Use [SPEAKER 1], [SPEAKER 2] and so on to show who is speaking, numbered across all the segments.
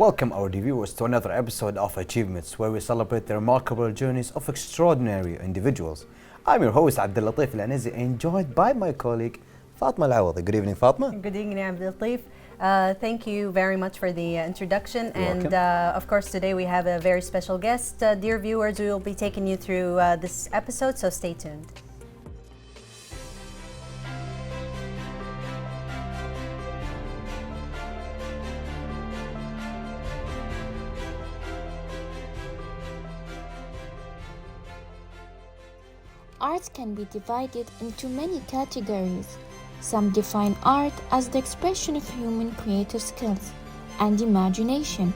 [SPEAKER 1] Welcome our viewers to another episode of Achievements, where we celebrate the remarkable journeys of extraordinary individuals. I'm your host Abdul Latif Al-Anizi, and joined by my colleague Fatma Al-Awadi. Good evening, Fatma.
[SPEAKER 2] Good evening, Abdul Latif. Thank you very much for the introduction.
[SPEAKER 1] You're
[SPEAKER 2] Of course, today we have a very special guest. Dear viewers, we will be taking you through this episode, so stay tuned.
[SPEAKER 3] Art can be divided into many categories. Some define art as the expression of human creative skills and imagination,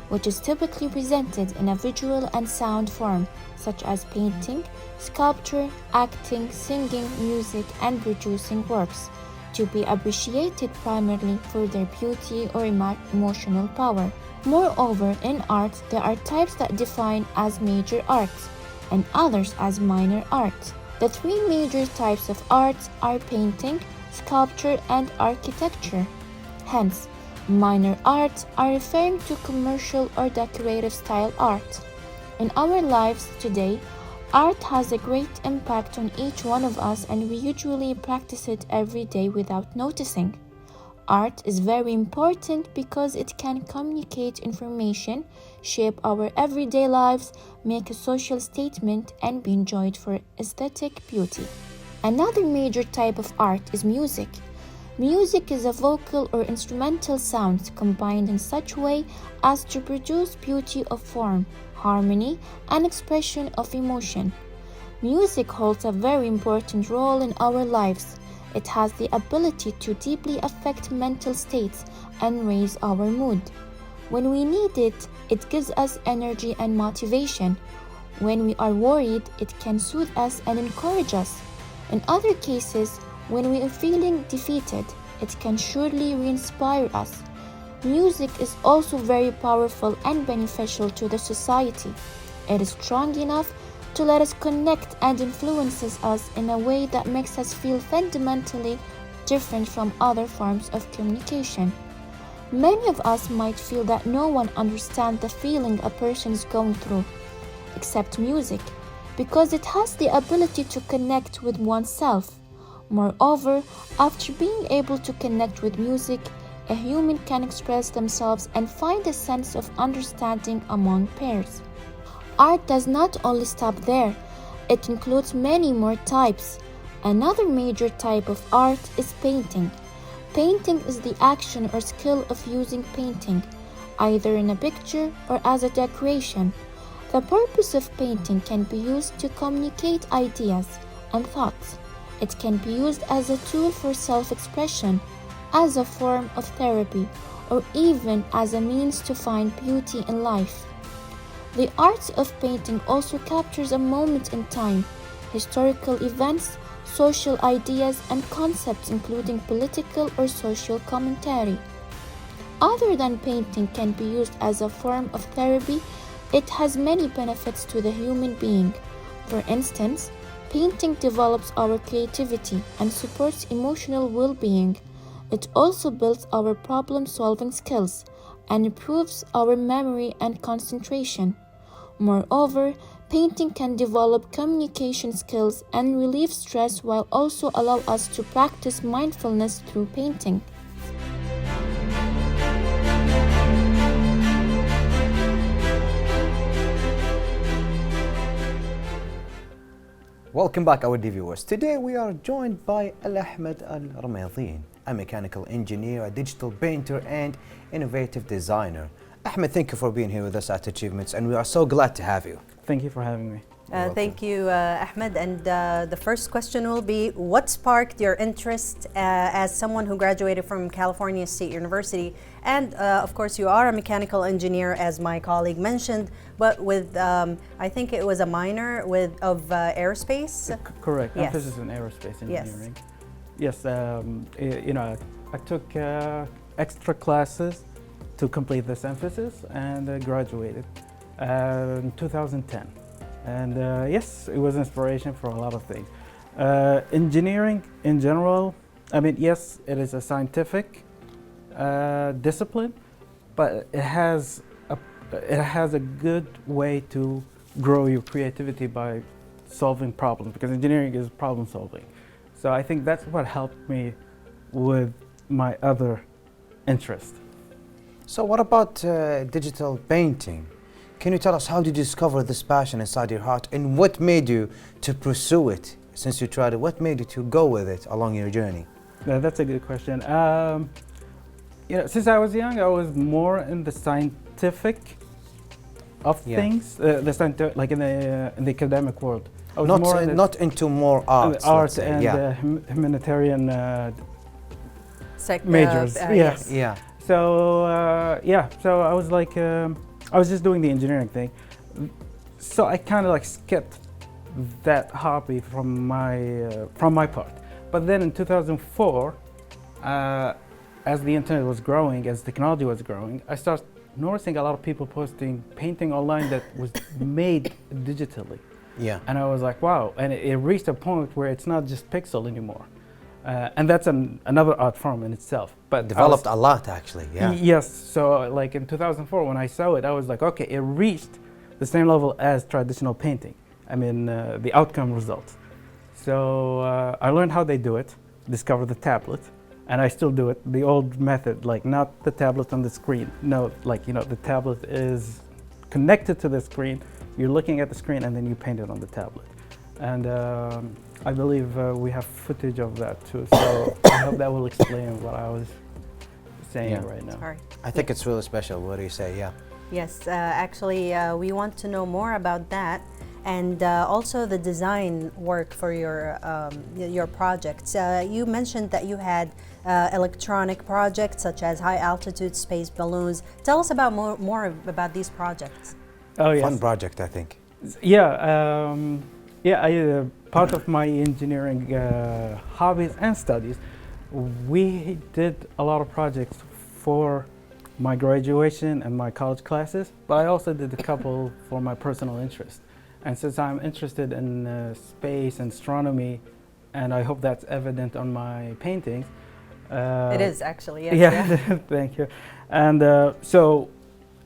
[SPEAKER 3] which is typically presented in a visual and sound form, such as painting, sculpture, acting, singing, music, and producing works, to be appreciated primarily for their beauty or emotional power. Moreover, in art, there are types that define as major arts and others as minor art. The three major types of arts are painting, sculpture, and architecture. Hence, minor arts are referring to commercial or decorative style art. In our lives today, art has a great impact on each one of us, and we usually practice it every day without noticing. Art is very important because it can communicate information, shape our everyday lives, make a social statement, and be enjoyed for aesthetic beauty. Another major type of art is music. Music is a vocal or instrumental sound combined in such way as to produce beauty of form, harmony, and expression of emotion. Music holds a very important role in our lives. It has the ability to deeply affect mental states and raise our mood. When we need it, it gives us energy and motivation. When we are worried, it can soothe us and encourage us. In other cases, when we are feeling defeated, it can surely re-inspire us. Music is also very powerful and beneficial to the society. It is strong enough to let us connect and influences us in a way that makes us feel fundamentally different from other forms of communication. Many of us might feel that no one understands the feeling a person is going through, except music, because it has the ability to connect with oneself. Moreover, after being able to connect with music, a human can express themselves and find a sense of understanding among peers. Art does not only stop there, it includes many more types. Another major type of art is painting. Painting is the action or skill of using painting, either in a picture or as a decoration. The purpose of painting can be used to communicate ideas and thoughts. It can be used as a tool for self-expression, as a form of therapy, or even as a means to find beauty in life. The art of painting also captures a moment in time, historical events, social ideas, and concepts including political or social commentary. Other than painting can be used as a form of therapy, it has many benefits to the human being. For instance, painting develops our creativity and supports emotional well-being. It also builds our problem-solving skills and improves our memory and concentration. Moreover, painting can develop communication skills and relieve stress while also allow us to practice mindfulness through painting.
[SPEAKER 1] Welcome back our viewers. Today we are joined by Ahmed Al-Ramadin, a mechanical engineer, a digital painter, and innovative designer. Ahmed, thank you for being here with us at Achievements, and we are so glad to have you.
[SPEAKER 4] Thank you for having me.
[SPEAKER 2] Thank you, Ahmed. And the first question will be, what sparked your interest as someone who graduated from California State University? And of course, you are a mechanical engineer, as my colleague mentioned, but with, I think it was a minor of aerospace?
[SPEAKER 4] Correct,
[SPEAKER 2] Yes.
[SPEAKER 4] emphasis in aerospace engineering.
[SPEAKER 2] Yes.
[SPEAKER 4] Yes, I took extra classes to complete this emphasis and graduated in 2010. And yes, it was inspiration for a lot of things. Engineering in general, I mean, yes, it is a scientific discipline, but it has a good way to grow your creativity by solving problems, because engineering is problem solving. So I think that's what helped me with my other interest.
[SPEAKER 1] So what about digital painting? Can you tell us, how did you discover this passion inside your heart, and what made you to pursue it? Since you tried it, what made you to go with it along your journey?
[SPEAKER 4] That's a good question. Since I was young, I was more in the scientific of things, like in the academic world. I was
[SPEAKER 1] not into more arts,
[SPEAKER 4] arts and humanitarian majors. Yes.
[SPEAKER 1] Yeah.
[SPEAKER 4] So so I was like, I was just doing the engineering thing. So I kind of like skipped that hobby from my part. But then in 2004, as the internet was growing, as technology was growing, I started noticing a lot of people posting painting online that was made digitally.
[SPEAKER 1] Yeah.
[SPEAKER 4] And I was like, wow. And it reached a point where it's not just pixel anymore. And that's another art form in itself. But
[SPEAKER 1] developed a lot, actually. Yeah.
[SPEAKER 4] Yes. So like in 2004, when I saw it, I was like, okay, it reached the same level as traditional painting. I mean, the outcome results. So I learned how they do it, discovered the tablet, and I still do it the old method, like not the tablet on the screen. No, like, the tablet is connected to the screen. You're looking at the screen and then you paint it on the tablet. And I believe we have footage of that too. So I hope that will explain what I was saying right now.
[SPEAKER 2] Sorry.
[SPEAKER 1] I think it's really special. What do you say? Yeah.
[SPEAKER 2] Yes, actually, we want to know more about that, and also the design work for your projects. You mentioned that you had electronic projects such as high altitude space balloons. Tell us about more about these projects.
[SPEAKER 4] Oh yes.
[SPEAKER 1] Fun project, I think.
[SPEAKER 4] Yeah, part of my engineering hobbies and studies, we did a lot of projects for my graduation and my college classes, but I also did a couple for my personal interest. And since I'm interested in space and astronomy, and I hope that's evident on my paintings.
[SPEAKER 2] It is actually, yes.
[SPEAKER 4] Yeah, thank you. And so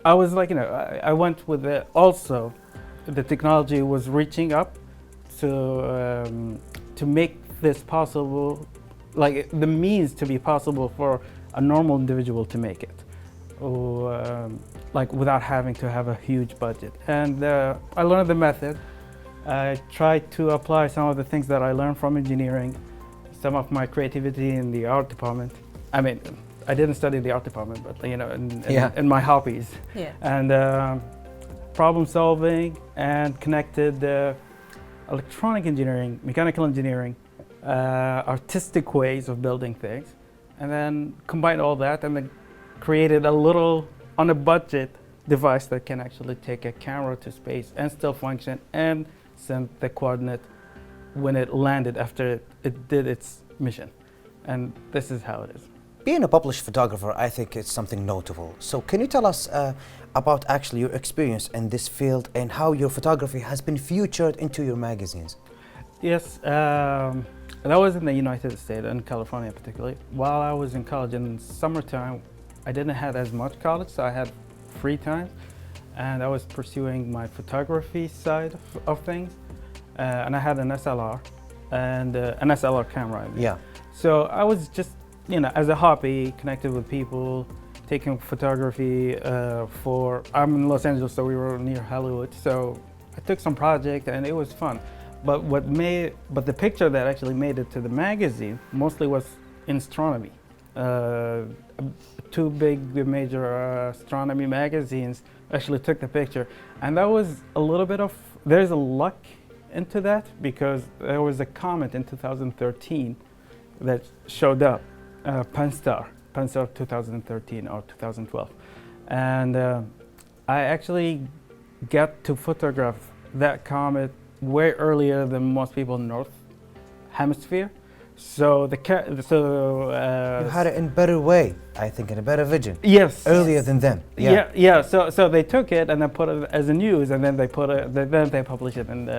[SPEAKER 4] I was like, I went with it. Also, the technology was reaching up to make this possible, like the means to be possible for a normal individual to make it, or like without having to have a huge budget. And I learned the method. I tried to apply some of the things that I learned from engineering, some of my creativity in the art department. I mean, I didn't study the art department, but in my hobbies.
[SPEAKER 2] Yeah.
[SPEAKER 4] And problem solving and connected electronic engineering, mechanical engineering, artistic ways of building things, and then combined all that and then created a little, on a budget, device that can actually take a camera to space and still function and send the coordinate when it landed after it did its mission. And this is how it is.
[SPEAKER 1] Being a published photographer, I think it's something notable. So can you tell us about actually your experience in this field and how your photography has been featured into your magazines?
[SPEAKER 4] Yes, that was in the United States, in California particularly. While I was in college in summertime, I didn't have as much college, so I had free time. And I was pursuing my photography side of things. And I had an SLR and an SLR camera. I mean.
[SPEAKER 1] Yeah.
[SPEAKER 4] So I was just, as a hobby, connected with people, taking photography I'm in Los Angeles, so we were near Hollywood. So I took some project and it was fun. But the picture that actually made it to the magazine mostly was in astronomy. Two big major astronomy magazines actually took the picture. And that was a little bit of, there's a luck into that, because there was a comet in 2013 that showed up, Pan-STARRS 2013 or 2012. And I actually got to photograph that comet way earlier than most people in the North Hemisphere. So
[SPEAKER 1] you had it in a better way, I think, in a better vision.
[SPEAKER 4] Yes.
[SPEAKER 1] Earlier than them.
[SPEAKER 4] Yeah. So they took it and then put it as a news, and then they published it in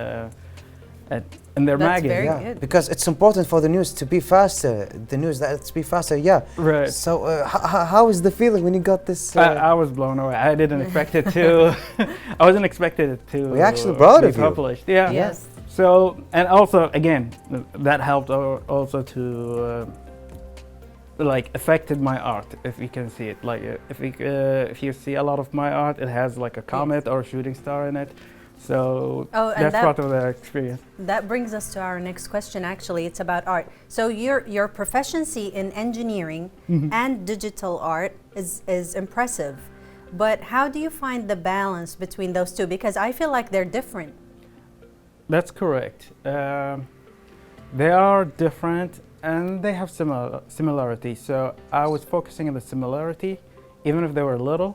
[SPEAKER 4] in their
[SPEAKER 2] That's
[SPEAKER 4] magazine.
[SPEAKER 2] very
[SPEAKER 1] Yeah,
[SPEAKER 2] good.
[SPEAKER 1] because it's important for the news to be faster. The news that it's be faster. Yeah.
[SPEAKER 4] Right.
[SPEAKER 1] So how is the feeling when you got this?
[SPEAKER 4] I was blown away. I didn't expect it to. I wasn't expecting it to.
[SPEAKER 1] We're actually proud
[SPEAKER 4] be
[SPEAKER 1] of you.
[SPEAKER 4] published. Yeah.
[SPEAKER 2] Yes.
[SPEAKER 4] So, and also again, that helped also to like affected my art. If you can see it, like if you see a lot of my art, it has like a comet or a shooting star in it. So
[SPEAKER 2] Oh, and
[SPEAKER 4] that's
[SPEAKER 2] that-
[SPEAKER 4] part of the experience.
[SPEAKER 2] That brings us to our next question. Actually, it's about art. So your proficiency in engineering and digital art is impressive, but how do you find the balance between those two? Because I feel like they're different.
[SPEAKER 4] That's correct. They are different and they have similarity. So I was focusing on the similarity, even if they were little.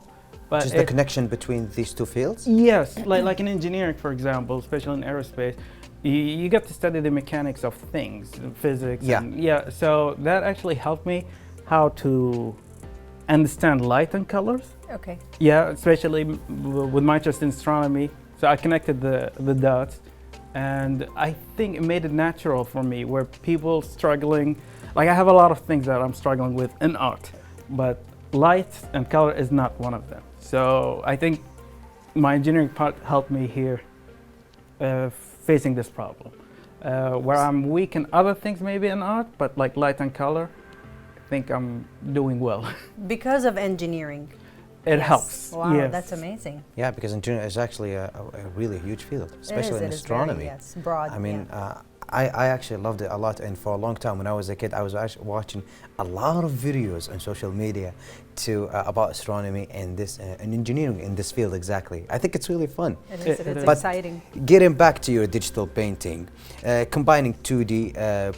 [SPEAKER 4] But
[SPEAKER 1] Just the connection between these two fields?
[SPEAKER 4] yes, like in engineering, for example, especially in aerospace, you get to study the mechanics of things, physics.
[SPEAKER 1] Yeah.
[SPEAKER 4] And yeah. So that actually helped me how to understand light and colors.
[SPEAKER 2] Okay.
[SPEAKER 4] Yeah, especially with my interest in astronomy. So I connected the dots, and I think it made it natural for me where people struggling, like I have a lot of things that I'm struggling with in art, but light and color is not one of them. So I think my engineering part helped me here facing this problem. Where I'm weak in other things maybe in art, but like light and color, I think I'm doing well.
[SPEAKER 2] Because of engineering.
[SPEAKER 4] It
[SPEAKER 2] Yes.
[SPEAKER 4] helps.
[SPEAKER 2] Wow,
[SPEAKER 4] yes.
[SPEAKER 2] that's amazing.
[SPEAKER 1] Yeah, because engineering is actually a really huge field, especially in
[SPEAKER 2] it is
[SPEAKER 1] astronomy.
[SPEAKER 2] very, yes, broad.
[SPEAKER 1] I mean,
[SPEAKER 2] yeah.
[SPEAKER 1] I actually loved it a lot, and for a long time when I was a kid, I was actually watching a lot of videos on social media about astronomy and this and engineering in this field exactly. I think it's really fun.
[SPEAKER 2] It is
[SPEAKER 1] But
[SPEAKER 2] exciting.
[SPEAKER 1] Getting back to your digital painting, combining 2D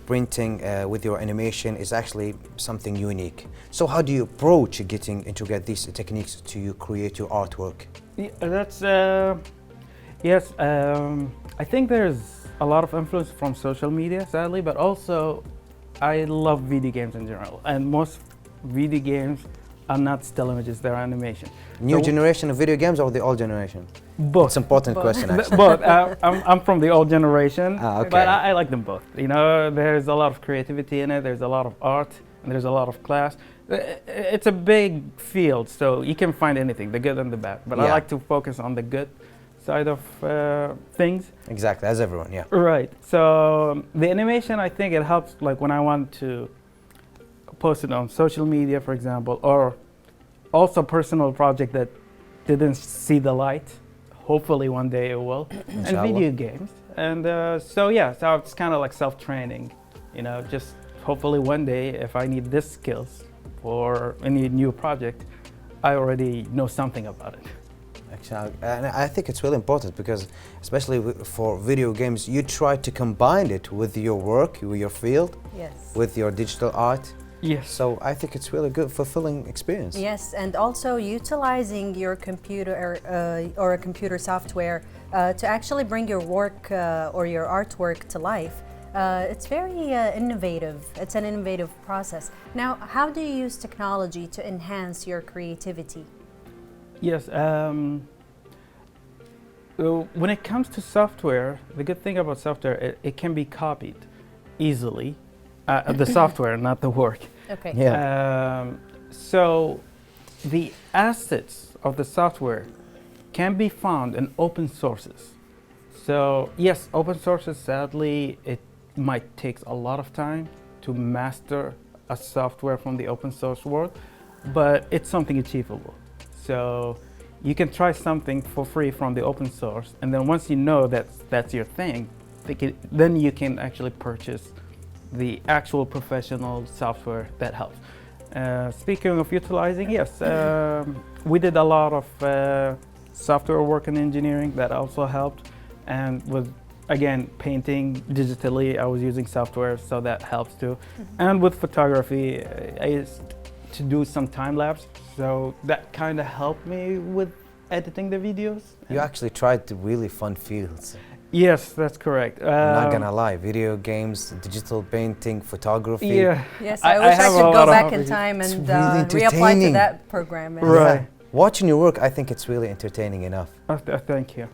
[SPEAKER 1] printing with your animation is actually something unique. So how do you approach integrate these techniques to create your artwork?
[SPEAKER 4] Yeah, that's yes. I think there's a lot of influence from social media, sadly, but also I love video games in general, and most video games are not still images; they're animation.
[SPEAKER 1] New
[SPEAKER 4] So-
[SPEAKER 1] generation of video games or the old generation?
[SPEAKER 4] Both.
[SPEAKER 1] It's an important
[SPEAKER 2] Both.
[SPEAKER 1] question actually.
[SPEAKER 4] But I'm from the old generation,
[SPEAKER 1] Ah, okay.
[SPEAKER 4] but I like them both. You know, there's a lot of creativity in it. There's a lot of art, and there's a lot of class. It's a big field, so you can find anything, the good and the bad. But I
[SPEAKER 1] Yeah.
[SPEAKER 4] like to focus on the good side of things.
[SPEAKER 1] Exactly, as everyone, yeah.
[SPEAKER 4] Right. So the animation, I think it helps. Like when I want to post it on social media, for example, or also personal project that didn't see the light. Hopefully one day it will. And
[SPEAKER 1] Inshallah.
[SPEAKER 4] video games. And so yeah, so it's kind of like self-training. You know, just hopefully one day if I need this skills for any new project, I already know something about it.
[SPEAKER 1] Actually, and I think it's really important because, especially for video games, you try to combine it with your work, with your field,
[SPEAKER 2] Yes.
[SPEAKER 1] with your digital art.
[SPEAKER 4] Yes.
[SPEAKER 1] So I think it's really good, fulfilling experience.
[SPEAKER 2] Yes, and also utilizing your computer or a computer software to actually bring your work or your artwork to life. It's very innovative. It's an innovative process. Now, how do you use technology to enhance your creativity?
[SPEAKER 4] Yes. When it comes to software, the good thing about software, it can be copied easily. The software, not the work.
[SPEAKER 2] Okay.
[SPEAKER 1] Yeah.
[SPEAKER 4] So the assets of the software can be found in open sources. So yes, open sources, sadly, it might take a lot of time to master a software from the open source world, but it's something achievable. So you can try something for free from the open source, and then once you know that that's your thing, then you can actually purchase the actual professional software that helps. Speaking of utilizing, yes, we did a lot of software work in engineering that also helped, and with again painting digitally, I was using software, so that helps too. And with photography, I used to do some time lapse, so that kind of helped me with editing the videos.
[SPEAKER 1] You actually tried the really fun fields.
[SPEAKER 4] Yes, that's correct.
[SPEAKER 1] I'm not gonna lie, video games, digital painting, photography.
[SPEAKER 4] Yeah.
[SPEAKER 2] Yes,
[SPEAKER 4] I
[SPEAKER 2] I wish I
[SPEAKER 4] have a
[SPEAKER 2] could
[SPEAKER 4] lot
[SPEAKER 2] go
[SPEAKER 4] of
[SPEAKER 2] back in
[SPEAKER 4] hobbies.
[SPEAKER 2] time
[SPEAKER 1] It's
[SPEAKER 2] and
[SPEAKER 1] really
[SPEAKER 2] reapply to
[SPEAKER 1] entertaining.
[SPEAKER 2] that program.
[SPEAKER 4] Right.
[SPEAKER 1] Watching your work, I think it's really entertaining enough.
[SPEAKER 4] Thank you.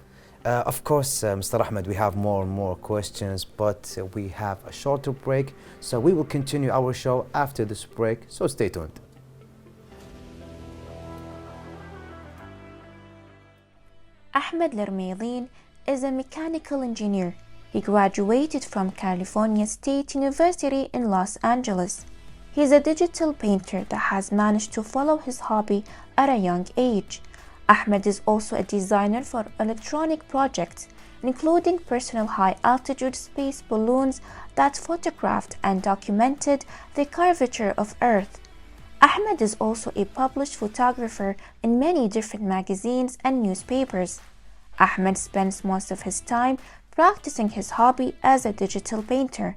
[SPEAKER 1] Of course, Mr. Ahmed, we have more and more questions, but we have a shorter break, so we will continue our show after this break, so stay tuned.
[SPEAKER 3] Ahmed Lermeelin is a mechanical engineer. He graduated from California State University in Los Angeles. He is a digital painter that has managed to follow his hobby at a young age. Ahmed is also a designer for electronic projects, including personal high-altitude space balloons that photographed and documented the curvature of Earth. Ahmed is also a published photographer in many different magazines and newspapers. Ahmed spends most of his time practicing his hobby as a digital painter.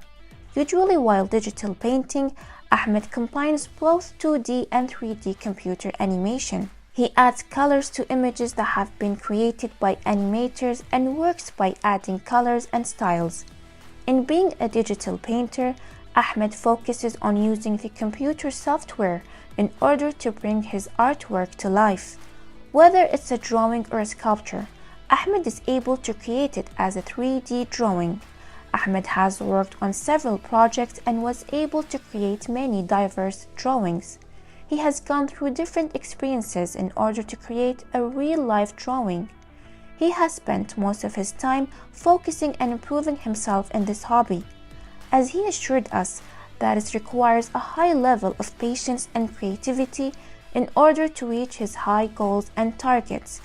[SPEAKER 3] Usually while digital painting, Ahmed combines both 2D and 3D computer animation. He adds colors to images that have been created by animators and works by adding colors and styles. In being a digital painter, Ahmed focuses on using the computer software in order to bring his artwork to life. Whether it's a drawing or a sculpture, Ahmed is able to create it as a 3D drawing. Ahmed has worked on several projects and was able to create many diverse drawings. He has gone through different experiences in order to create a real-life drawing. He has spent most of his time focusing and improving himself in this hobby, as he assured us that it requires a high level of patience and creativity in order to reach his high goals and targets.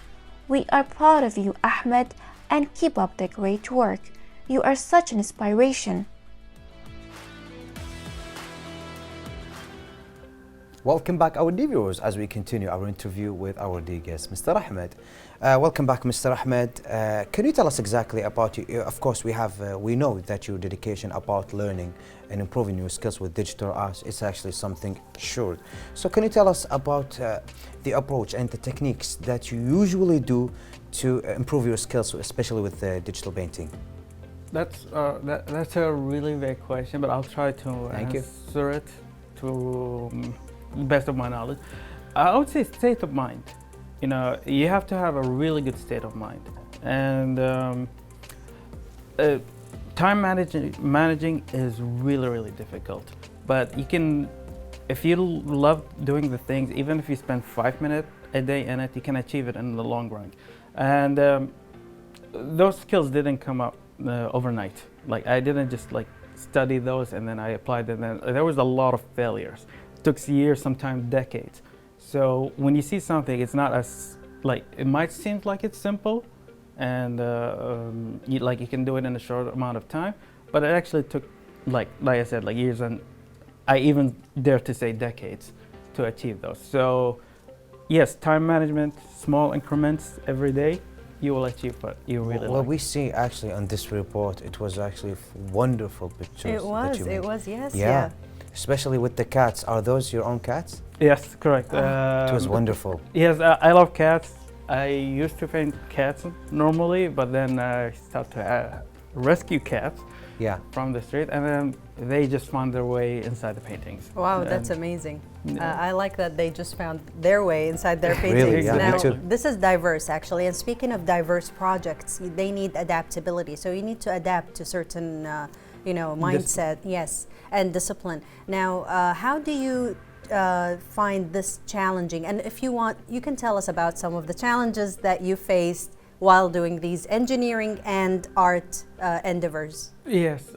[SPEAKER 3] We are proud of you, Ahmed, and keep up the great work. You are such an inspiration.
[SPEAKER 1] Welcome back, our dear viewers, as we continue our interview with our dear guest, Mr. Ahmed. Welcome back, Mr. Ahmed. Can you tell us exactly about you? Of course, we know that your dedication about learning and improving your skills with digital arts is actually something sure. So can you tell us about the approach and the techniques that you usually do to improve your skills, especially with digital painting?
[SPEAKER 4] That's a really big question, but I'll try to answer it to the best of my knowledge. I would say state of mind. You know, you have to have a really good state of mind, and time managing is really difficult. But you can, if you love doing the things, even if you spend 5 minutes a day in it, you can achieve it in the long run. And those skills didn't come up overnight. Like, I didn't just like study those and then I applied them. And there was a lot of failures. It took years, sometimes decades. So when you see something, it's not as like, it might seem like it's simple, and you can do it in a short amount of time, but it actually took like I said, like years, and I even dare to say decades to achieve those. So yes, time management, small increments every day, you will achieve what you really like.
[SPEAKER 1] Well, we see actually on this report, it was actually wonderful pictures.
[SPEAKER 2] It was, yes.
[SPEAKER 1] Yeah. Especially with the cats. Are those your own cats?
[SPEAKER 4] Yes, correct.
[SPEAKER 1] It was wonderful.
[SPEAKER 4] Yes, I love cats. I used to paint cats normally, but then I started to rescue cats from the street, and then they just found their way inside the paintings.
[SPEAKER 2] Wow, that's amazing. I like that they just found their way inside their paintings.
[SPEAKER 1] Really? Yeah,
[SPEAKER 2] now,
[SPEAKER 1] me too.
[SPEAKER 2] this is diverse, actually. And speaking of diverse projects, they need adaptability. So you need to adapt to certain, mindset, yes, and discipline. Now, how do you find this challenging? And if you want, you can tell us about some of the challenges that you faced while doing these engineering and art endeavors.
[SPEAKER 4] Yes,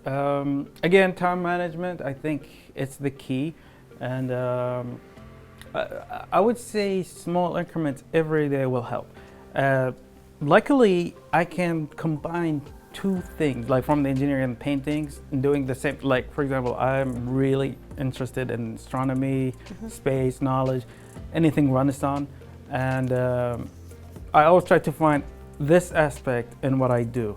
[SPEAKER 4] again, time management, I think it's the key. And I would say small increments every day will help. Luckily, I can combine two things, like from the engineering and paintings, and doing the same. Like, for example, I'm really interested in astronomy, space, knowledge, anything Renaissance. And I always try to find this aspect in what I do,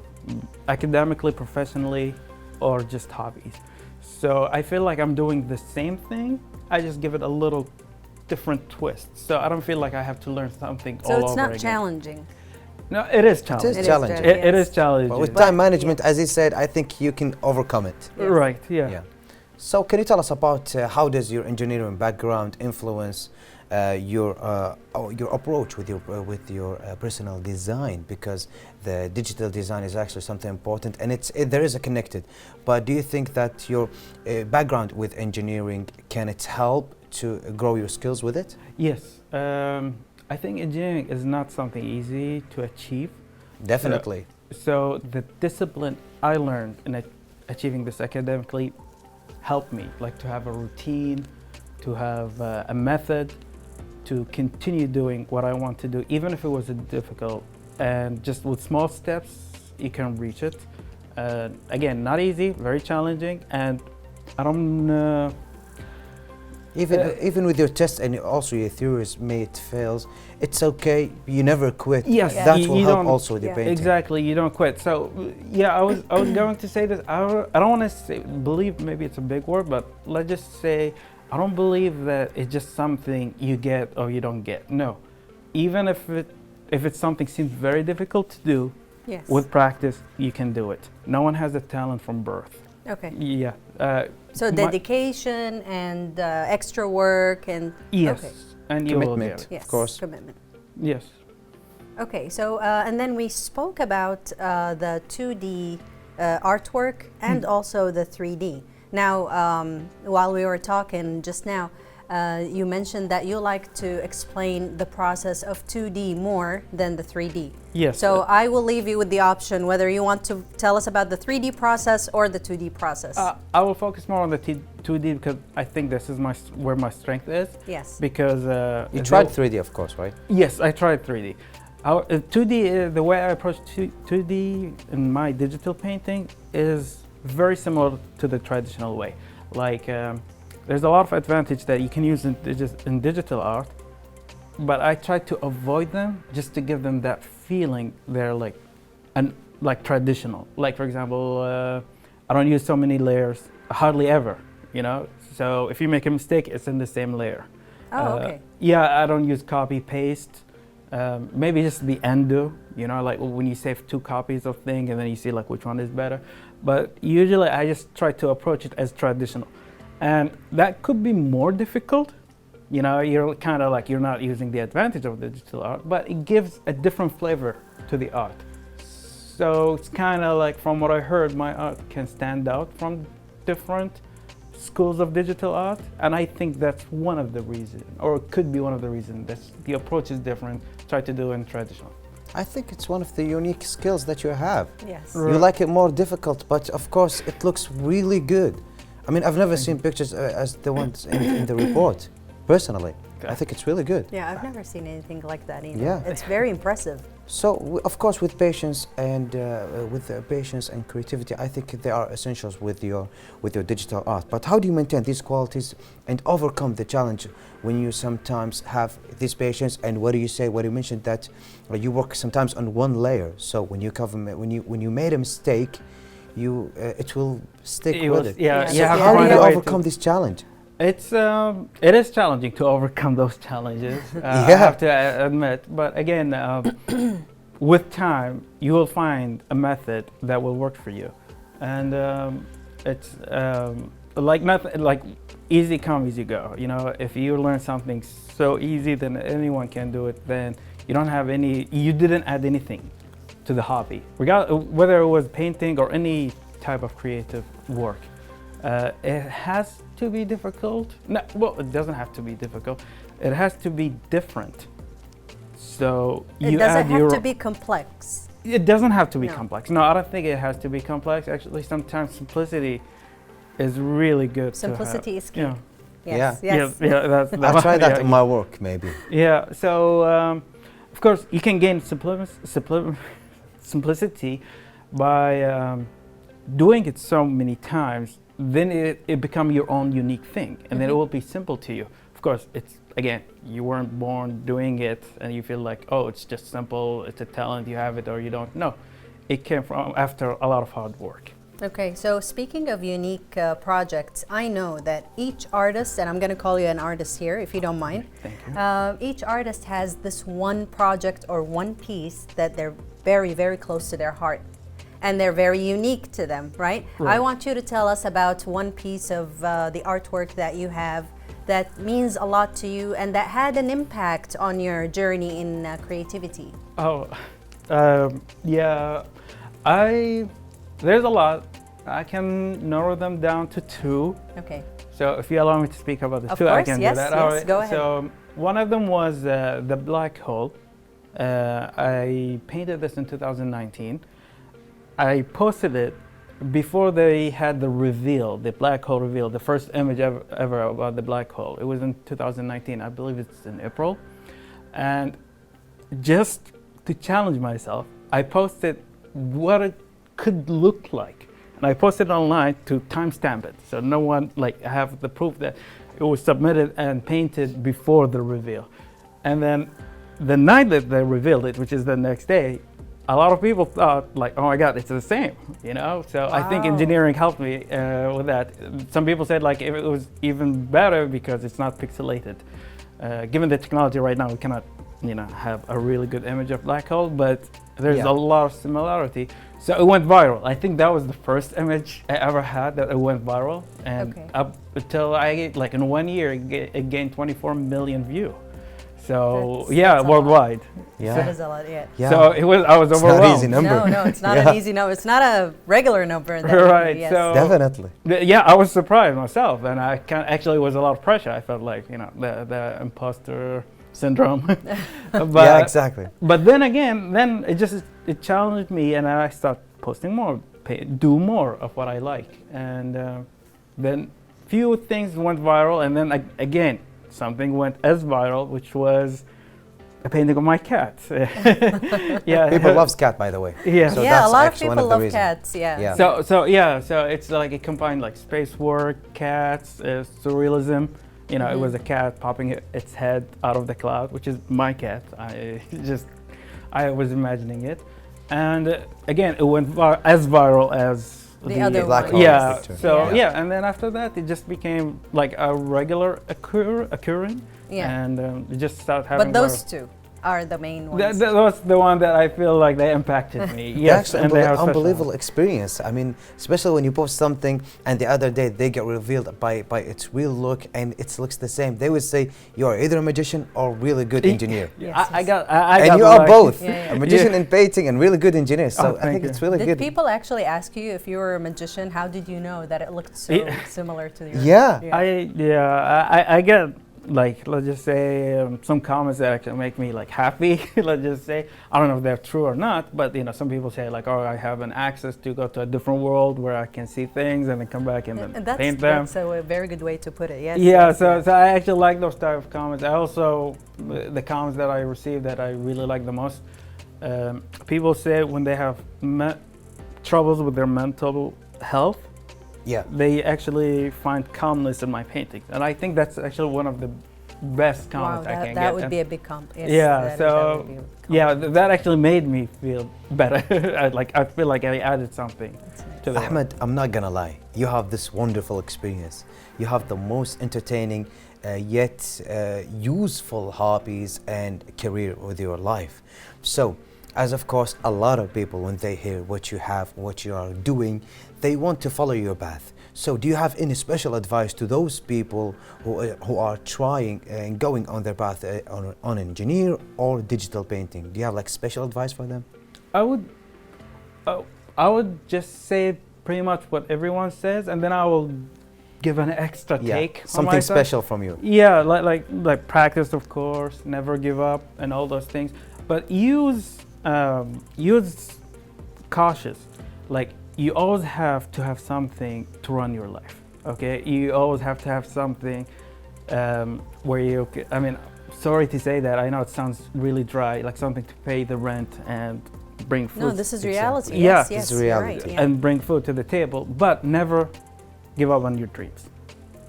[SPEAKER 4] academically, professionally, or just hobbies. So I feel like I'm doing the same thing, I just give it a little different twist. So I don't feel like I have to learn something all over again.
[SPEAKER 2] So it's not challenging.
[SPEAKER 4] No, it is challenging.
[SPEAKER 1] It is challenging.
[SPEAKER 4] It is challenging.
[SPEAKER 1] But with time management, as he said, I think you can overcome it.
[SPEAKER 2] Yes.
[SPEAKER 4] Right, yeah.
[SPEAKER 1] So can you tell us about how does your engineering background influence your approach with your personal design, because the digital design is actually something important, and there is a connected. But do you think that your background with engineering can it help to grow your skills with it?
[SPEAKER 4] Yes, I think engineering is not something easy to achieve.
[SPEAKER 1] Definitely.
[SPEAKER 4] So the discipline I learned in achieving this academically helped me, like to have a routine, to have a method, to continue doing what I want to do, even if it was difficult. And just with small steps, you can reach it. Again, not easy, very challenging, and I don't.
[SPEAKER 1] Even with your tests and also your theories, may it fails, it's okay. You never quit.
[SPEAKER 4] Yes,
[SPEAKER 1] that will
[SPEAKER 4] you
[SPEAKER 1] help
[SPEAKER 4] don't-
[SPEAKER 1] also with the painting.
[SPEAKER 4] Exactly, you don't quit. So yeah, I was going to say this. I don't want to believe, maybe it's a big word, but let's just say I don't believe that it's just something you get or you don't get. No, even if it's something seems very difficult to do,
[SPEAKER 2] Yes.
[SPEAKER 4] with practice you can do it. No one has a talent from birth.
[SPEAKER 2] Okay.
[SPEAKER 4] Yeah.
[SPEAKER 2] So dedication and extra work and
[SPEAKER 4] Yes,
[SPEAKER 2] okay.
[SPEAKER 4] and you will
[SPEAKER 1] Commitment.
[SPEAKER 4] get it.
[SPEAKER 2] Yes,
[SPEAKER 1] Of course.
[SPEAKER 2] commitment.
[SPEAKER 4] Yes.
[SPEAKER 2] Okay, so and then we spoke about the 2D artwork and also the 3D. Now, while we were talking just now, you mentioned that you like to explain the process of 2D more than the 3D.
[SPEAKER 4] Yes.
[SPEAKER 2] So I will leave you with the option whether you want to tell us about the 3D process or the 2D process.
[SPEAKER 4] I will focus more on the 2D because I think this is where my strength is.
[SPEAKER 2] Yes.
[SPEAKER 4] Because
[SPEAKER 1] You tried 3D, of course, right?
[SPEAKER 4] Yes, I tried 3D. 2D, the way I approach 2D in my digital painting is very similar to the traditional way. Like, there's a lot of advantage that you can use in digital art, but I try to avoid them just to give them that feeling they're like traditional. Like, for example, I don't use so many layers, hardly ever, you know? So if you make a mistake, it's in the same layer.
[SPEAKER 2] Oh, okay.
[SPEAKER 4] Yeah, I don't use copy paste. Maybe just the undo, you know, like when you save 2 copies of thing and then you see like which one is better. But usually I just try to approach it as traditional. And that could be more difficult. You know, you're kind of like, you're not using the advantage of digital art, but it gives a different flavor to the art. So it's kind of like, from what I heard, my art can stand out from different schools of digital art, and I think that's one of the reasons, or it could be one of the reasons, that the approach is different. Try to do in traditional.
[SPEAKER 1] I think it's one of the unique skills that you have.
[SPEAKER 2] Yes.
[SPEAKER 1] You like it more difficult, but of course it looks really good. I mean, I've never seen pictures as the ones in the report, personally.
[SPEAKER 4] Okay.
[SPEAKER 1] I think it's really good.
[SPEAKER 2] Yeah, I've never seen anything like that either.
[SPEAKER 1] Yeah.
[SPEAKER 2] It's very impressive.
[SPEAKER 1] So, of course, with patience and patience and creativity, I think they are essentials with your digital art. But how do you maintain these qualities and overcome the challenge when you sometimes have this patience? And what do you say? What you mentioned that you work sometimes on one layer. So when you when you made a mistake, it will stick with it.
[SPEAKER 4] Yeah,
[SPEAKER 2] Yeah.
[SPEAKER 4] you
[SPEAKER 2] So
[SPEAKER 4] have to
[SPEAKER 1] How do
[SPEAKER 4] find
[SPEAKER 1] you
[SPEAKER 4] a way to-
[SPEAKER 1] overcome this challenge?
[SPEAKER 4] It is challenging to overcome those challenges. I
[SPEAKER 1] Yeah.
[SPEAKER 4] have to admit, but again, with time, you will find a method that will work for you, and it's like nothing, like easy come, easy go. You know, if you learn something so easy, then anyone can do it. Then you don't have you didn't add anything to the hobby, whether it was painting or any type of creative work. It has to be difficult. No, well, it doesn't have to be difficult. It has to be different. So
[SPEAKER 2] It
[SPEAKER 4] you
[SPEAKER 2] doesn't
[SPEAKER 4] add
[SPEAKER 2] have
[SPEAKER 4] your.
[SPEAKER 2] to be complex.
[SPEAKER 4] It doesn't have to be
[SPEAKER 2] No.
[SPEAKER 4] complex. No, I don't think it has to be complex. Actually, sometimes simplicity is really good.
[SPEAKER 2] Simplicity is key.
[SPEAKER 4] Yeah.
[SPEAKER 2] Yes.
[SPEAKER 1] Yeah.
[SPEAKER 2] Yes.
[SPEAKER 4] Yeah, that's.
[SPEAKER 1] I'll try that
[SPEAKER 4] yeah,
[SPEAKER 1] in my work, maybe.
[SPEAKER 4] Yeah. So, of course, you can gain simplicity by doing it so many times. Then it become your own unique thing, and then it will be simple to you. Of course, it's again, you weren't born doing it, and you feel like, oh, it's just simple. It's a talent, you have it or you don't. No, it came from after a lot of hard work.
[SPEAKER 2] Okay, so speaking of unique projects, I know that each artist, and I'm going to call you an artist here if you don't mind.
[SPEAKER 4] Thank you.
[SPEAKER 2] Each artist has this one project or one piece that they're very, very close to their heart. And they're very unique to them, right?
[SPEAKER 4] Right.
[SPEAKER 2] I want you to tell us about one piece of the artwork that you have that means a lot to you and that had an impact on your journey in creativity?
[SPEAKER 4] Oh, yeah. There's a lot. I can narrow them down to two.
[SPEAKER 2] Okay.
[SPEAKER 4] So if you allow me to speak about the
[SPEAKER 2] Of
[SPEAKER 4] two, I
[SPEAKER 2] course,
[SPEAKER 4] can
[SPEAKER 2] yes,
[SPEAKER 4] do that.
[SPEAKER 2] yes,
[SPEAKER 4] All right.
[SPEAKER 2] go ahead.
[SPEAKER 4] So one of them was the black hole. I painted this in 2019. I posted it before they had the reveal, the black hole reveal, the first image ever about the black hole. It was in 2019. I believe it's in April. And just to challenge myself, I posted what it could look like. And I posted it online to timestamp it. So no one, like, I have the proof that it was submitted and painted before the reveal. And then the night that they revealed it, which is the next day, a lot of people thought, like, oh my God, it's the same, you know? So I think
[SPEAKER 2] Wow.
[SPEAKER 4] engineering helped me with that. Some people said, like, it was even better because it's not pixelated. Given the technology right now, we cannot, have a really good image of black hole, but there's
[SPEAKER 1] Yeah.
[SPEAKER 4] a lot of similarity. So it went viral. I think that was the first image I ever had that it went viral. And
[SPEAKER 2] Okay.
[SPEAKER 4] up until in 1 year, it gained 24 million views. So
[SPEAKER 2] That's a lot.
[SPEAKER 4] worldwide.
[SPEAKER 1] Yeah.
[SPEAKER 2] That is a lot, yeah.
[SPEAKER 1] Yeah.
[SPEAKER 4] So I was
[SPEAKER 1] It's
[SPEAKER 4] overwhelmed.
[SPEAKER 1] not an easy number.
[SPEAKER 2] No, it's not
[SPEAKER 1] Yeah.
[SPEAKER 2] an easy number. It's not a regular number.
[SPEAKER 4] Right,
[SPEAKER 2] Yes.
[SPEAKER 4] so-
[SPEAKER 1] Definitely.
[SPEAKER 4] Yeah, I was surprised myself, and actually was a lot of pressure. I felt like the imposter syndrome. But,
[SPEAKER 1] Yeah, exactly.
[SPEAKER 4] But then again, it challenged me, and I started posting more, do more of what I like, and then few things went viral, and then again something went as viral, which was a painting of my cat. Yeah,
[SPEAKER 1] People loves cat, by the way.
[SPEAKER 4] Yeah.
[SPEAKER 1] So
[SPEAKER 2] yeah,
[SPEAKER 1] that's
[SPEAKER 2] a lot of
[SPEAKER 1] actually one
[SPEAKER 2] people
[SPEAKER 1] of the
[SPEAKER 2] love
[SPEAKER 1] reasons.
[SPEAKER 2] cats. Yeah.
[SPEAKER 1] Yeah.
[SPEAKER 4] So it's like it combined like space work, cats, surrealism. It was a cat popping its head out of the cloud, which is my cat. I was imagining it, and again, it went as viral as
[SPEAKER 2] The other
[SPEAKER 1] black
[SPEAKER 2] one.
[SPEAKER 1] hole
[SPEAKER 4] Yeah.
[SPEAKER 1] picture.
[SPEAKER 4] So
[SPEAKER 2] Yeah.
[SPEAKER 4] yeah, and then after that, it just became like a regular occurring,
[SPEAKER 2] Yeah.
[SPEAKER 4] and it just started having.
[SPEAKER 2] But those
[SPEAKER 4] viral-
[SPEAKER 2] two are the main ones.
[SPEAKER 4] That was the one that I feel like they impacted me. Yes,
[SPEAKER 1] That's
[SPEAKER 4] and they have special-
[SPEAKER 1] unbelievable experience. I mean, especially when you post something and the other day they get revealed by its real look and it looks the same. They would say you are either a magician or really good engineer.
[SPEAKER 2] Yes,
[SPEAKER 4] I
[SPEAKER 2] yes.
[SPEAKER 4] got.
[SPEAKER 1] And
[SPEAKER 4] got
[SPEAKER 1] you are
[SPEAKER 4] like-
[SPEAKER 1] both,
[SPEAKER 2] Yeah, yeah.
[SPEAKER 1] a magician
[SPEAKER 4] Yeah.
[SPEAKER 1] in painting and really good engineer. So
[SPEAKER 4] Oh,
[SPEAKER 1] I
[SPEAKER 4] thank
[SPEAKER 1] think
[SPEAKER 4] you.
[SPEAKER 1] it's really
[SPEAKER 2] Did
[SPEAKER 1] good.
[SPEAKER 2] people actually ask you if you were a magician? How did you know that it looked so
[SPEAKER 4] Yeah.
[SPEAKER 2] similar to your?
[SPEAKER 1] Yeah.
[SPEAKER 4] I get like, let's just say some comments that actually make me like happy. Let's just say, I don't know if they're true or not, but some people say like, oh, I have an access to go to a different world where I can see things and then come back and then
[SPEAKER 2] And
[SPEAKER 4] paint them.
[SPEAKER 2] that's a very good way to put it. Yes.
[SPEAKER 4] Yeah,
[SPEAKER 2] yes,
[SPEAKER 4] so I actually like those type of comments. I also, the comments that I received that I really like the most, people say when they have troubles with their mental health,
[SPEAKER 1] Yeah.
[SPEAKER 4] they actually find calmness in my paintings. And I think that's actually one of the best
[SPEAKER 2] Wow,
[SPEAKER 4] comments I can get.
[SPEAKER 2] that would
[SPEAKER 4] And
[SPEAKER 2] be a big comp. Yes,
[SPEAKER 4] Yeah,
[SPEAKER 2] that
[SPEAKER 4] so,
[SPEAKER 2] would be a compliment.
[SPEAKER 4] that actually made me feel better. I feel like I added something to the
[SPEAKER 1] Ahmed, I'm not gonna lie. You have this wonderful experience. You have the most entertaining yet useful hobbies and career with your life. So, as of course, a lot of people, when they hear what you have, what you are doing, they want to follow your path. So, do you have any special advice to those people who are trying and going on their path on engineer or digital painting? Do you have like special advice for them?
[SPEAKER 4] I would just say pretty much what everyone says, and then I will give an extra take. on
[SPEAKER 1] Something
[SPEAKER 4] myself.
[SPEAKER 1] special from you.
[SPEAKER 4] Yeah, like practice, of course, never give up, and all those things. But use cautious. Like, you always have to have something to run your life. Okay, you always have to have something where you. I mean, sorry to say that. I know it sounds really dry. Like something to pay the rent and bring food.
[SPEAKER 2] No, this is reality.
[SPEAKER 4] Yeah,
[SPEAKER 2] Yes,
[SPEAKER 4] this
[SPEAKER 2] yes,
[SPEAKER 1] is
[SPEAKER 2] you're
[SPEAKER 1] reality.
[SPEAKER 2] right. Yeah.
[SPEAKER 4] And bring food to the table, but never give up on your dreams.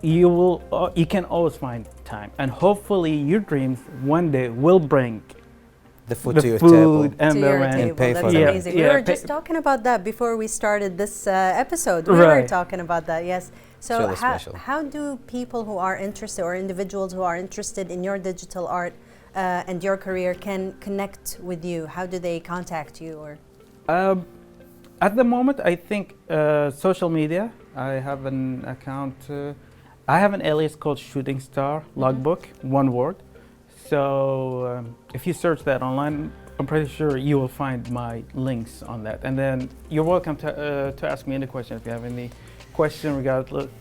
[SPEAKER 4] You can always find time, and hopefully your dreams one day will bring
[SPEAKER 1] The food
[SPEAKER 4] the
[SPEAKER 1] to your
[SPEAKER 4] food
[SPEAKER 1] table.
[SPEAKER 4] and
[SPEAKER 2] To
[SPEAKER 4] the
[SPEAKER 2] your
[SPEAKER 4] rent.
[SPEAKER 2] table.
[SPEAKER 1] pay
[SPEAKER 2] That's
[SPEAKER 1] for them.
[SPEAKER 2] amazing.
[SPEAKER 4] Yeah,
[SPEAKER 2] We were
[SPEAKER 4] pay-
[SPEAKER 2] just talking about that before we started this episode. We were
[SPEAKER 4] Right.
[SPEAKER 2] talking about that. Yes. So
[SPEAKER 1] really special.
[SPEAKER 2] how do people who are interested, or individuals who are interested in your digital art and your career, can connect with you? How do they contact you? Or
[SPEAKER 4] At the moment, I think social media. I have an account I have an alias called Shooting Star Logbook, one word. So if you search that online, I'm pretty sure you will find my links on that. And then you're welcome to ask me any question if you have any question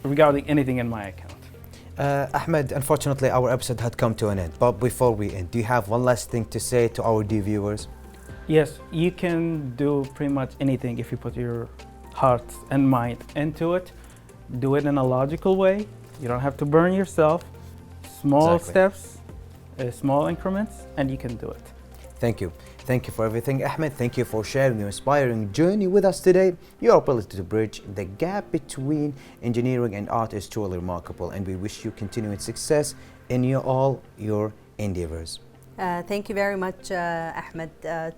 [SPEAKER 4] regarding anything in my account.
[SPEAKER 1] Ahmed, unfortunately our episode had come to an end, but before we end, do you have one last thing to say to our dear viewers?
[SPEAKER 4] Yes, you can do pretty much anything if you put your heart and mind into it. Do it in a logical way. You don't have to burn yourself. Small steps, small increments, and you can do it.
[SPEAKER 1] Thank you. Thank you for everything, Ahmed. Thank you for sharing your inspiring journey with us today. Your ability to bridge the gap between engineering and art is truly remarkable, and we wish you continued success in all your endeavors.
[SPEAKER 2] Thank you very much, Ahmed.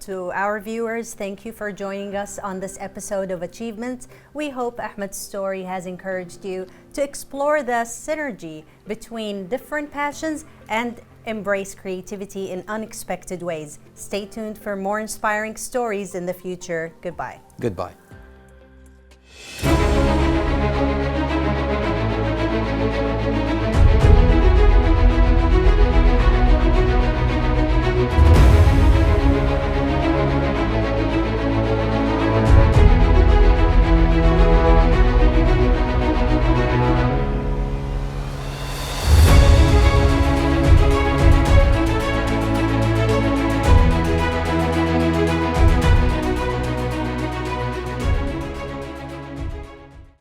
[SPEAKER 2] To our viewers, thank you for joining us on this episode of Achievements. We hope Ahmed's story has encouraged you to explore the synergy between different passions and embrace creativity in unexpected ways. Stay tuned for more inspiring stories in the future. Goodbye.
[SPEAKER 1] Goodbye.